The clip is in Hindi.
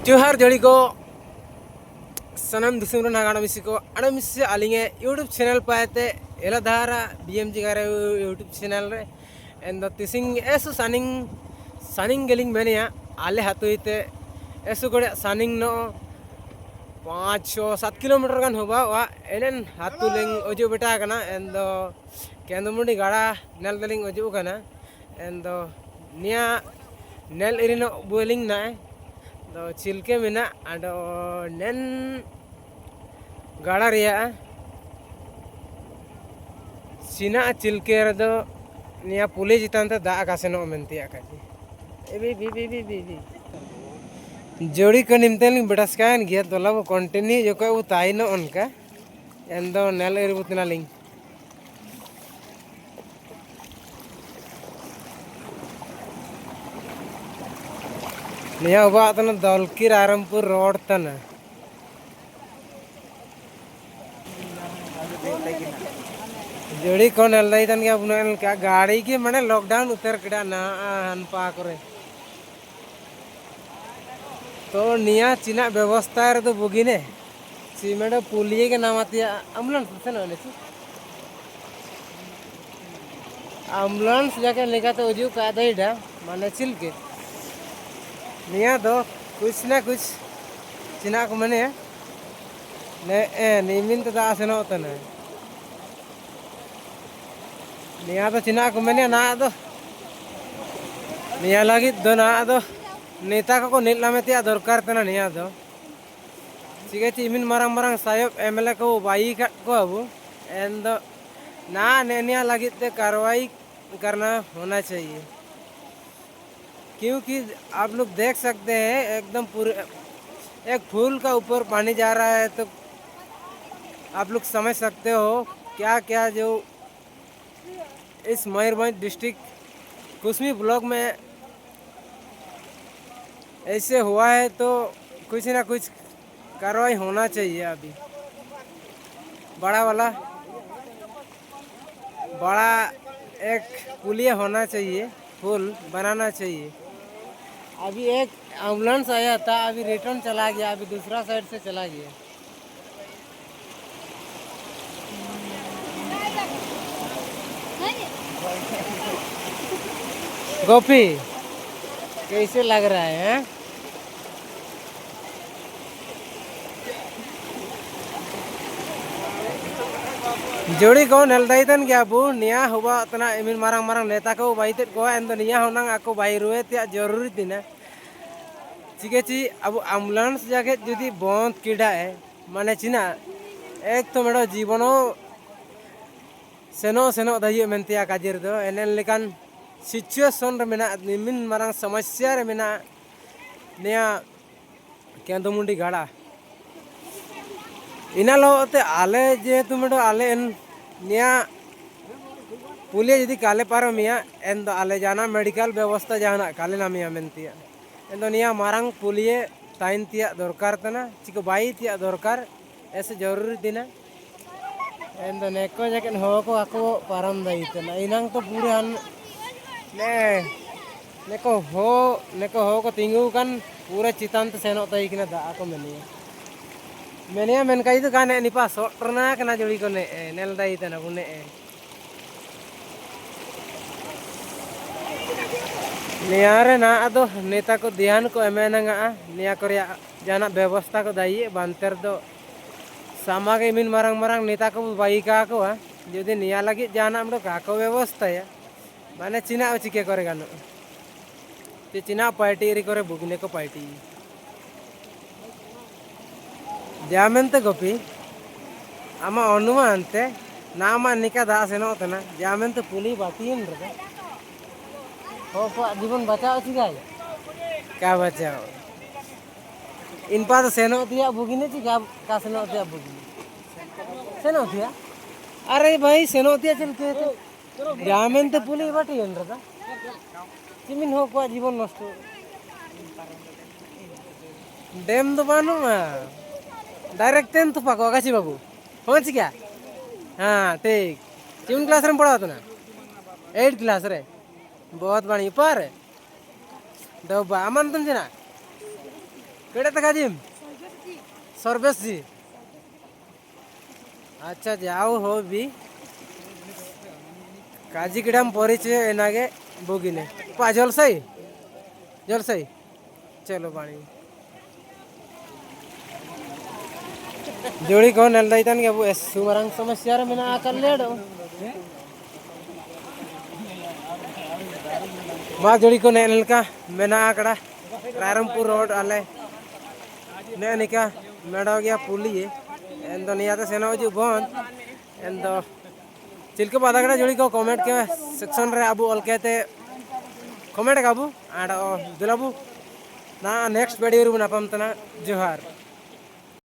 जोहार जोड़ी को सनम दिसुम नागाड़मिसी को अड़मिसी अलिंगे यूट्यूब चैनल पाते एलाधारा बीएमजी गारे यूट्यूब चैनल रे एंड तिसिंग ऐसो सनिंग सनिंग गेलिंग मेनिया आले हातुइते ऐसो कोड़े सनिंग नो 5-7 किलोमीटर गान होगा वा एनन हातुलिंग ओजो बेटा कना एंड केंदमुंडी गाड़ा नेल दलिंग ओजो कना एंड निया नेल इरिनो बोलिंग ना तो चिल्के मेना आडो नेन गाड़ा रिया सीना चिल्के रदो निया पुलिस जितान ते दा कासेनो मेंतिया काजी एबी बी बी बी बी बी जोड़ी को निमतेलिंग बेटास्कान गिया तो लब कंटिन्यू जो को ताइनो उनका एंदो नेल इरबुतना लिंग निया उबा तन दलकी रारमपुर रोड तना जोड़ी को नेलदाई तन क्या बुनान क्या गाड़ी की मने लॉकडाउन उतर कड़ा ना अनपा करे तो निया चिना व्यवस्था रे तो बुगिने सीमेंट पुलिये के नामातिया एम्बुलेंस से ना लेची एम्बुलेंस जाके लेका तो उजू का दाइडा माने चिल के निया दो कुछ ना कुछ चिना को मने ने निमिन तो दा से ना तना निया तो चिना को मने ना दो निया लगी दो ना दो नेता को नीला में तिया दरकार तना निया दो ठीक है इमिन मरंग मरंग सायब एमएलए को बाई को अब एंड ना निया लगी ते कार्रवाई करना होना चाहिए क्योंकि आप लोग देख सकते हैं एकदम पूरे एक फूल का ऊपर पानी जा रहा है तो आप लोग समझ सकते हो क्या क्या जो इस मयूरभंज डिस्ट्रिक्ट कुसमी ब्लॉक में ऐसे हुआ है तो कुछ ना कुछ कार्रवाई होना चाहिए अभी बड़ा वाला बड़ा एक पुलिया होना चाहिए पुल बनाना चाहिए अभी एक एम्बुलेंस आया था अभी रिटर्न चला गया अभी दूसरा साइड से चला गया गोपी कैसे लग रहा है जोड़ी को नेलदाई तन क्या बु निया हुआ तना इमिन मारंग मारंग नेता को बाईते को एंदो निया होना आको बाई रुए त्या जरूरी दिना चिके ची अब एम्बुलेंस जाके जुदी बंद किडा है माने चिना एक तो मेडो जीवनो सेनो सेनो दहियो मेंतिया काजिर दो एनेन लेकान सिचुएशन रे मेना निमिन मारंग समस्या रे मेना निया केंदमुंडी गाड़ा इना लोते आले जे तुमेडो आले एन निया पुलिया यदि काले पारो मिया एन दो आले जाना मेडिकल व्यवस्था जाना काले नामिया मेंतिया एन दो निया मारंग पुलिये ताइन तिया दरकार तना चिको बाई तिया दरकार ऐसे जरूरी दिना एन दो neko jaken ho ko ako param dai तना इनंग तो पूरे हन ने neko ho को तिंगु kan पूरे चितांत सेनो तई किना दा को मेनिया मेनिया मेन कई तो गाने निपा सोटरना कना जोड़ी को ने नेल दाई तना बुने नियारे ना अदो नेता को ध्यान को एमेनंगा निया कोरिया जाना व्यवस्था को दाई बांतर दो सामा के मिन मारंग मारंग नेता को बाई का को यदि निया लगी जाना हम लोग का को व्यवस्था है माने चिना चिके करे गानो ते चिना पार्टी री करे बुगने को पार्टी जामेंते गोपी आमा अनुमान ते नामा निका दास एनो तना जामेंते पुली बातीन रे हो को जीवन बचाओ छी गाय क्या बचाओ इन पास सेनो दिया बुगिने छी का सेनो दिया बुगिने सेनो दिया अरे भाई सेनो दिया चल के जामेंते पुली बातीन रे चिमिन हो को जीवन नष्ट डेम तो बानो डायरेक्ट 10th पाको आकाशी बाबू पहुंच गया हाँ ठीक किन क्लास में पढ़ा ना 8th क्लास रे बहुत बढ़िया पर दबा अमन तुम जना केड़े तक जिम सर्वेश जी अच्छा जाओ हो भी काजी किडम परिचय एनागे बोगिने पा जलसई चलो बाणी जोड़ी को नल दैतन के अब सुमरंग समस्या रे मेना आकर लेडो मा जोड़ी को नेल का मेना आकड़ा रायरमपुर रोड आले ने निका मेडो गया पुली एंदो नियाते सेनो जो बंद एंदो चिलके बादागड़ा जोड़ी को कमेंट के सेक्शन रे अबु ऑल कहते कमेंट का अबु आड़ दिलाबु ना नेक्स्ट वीडियो रू नापम तना जोहार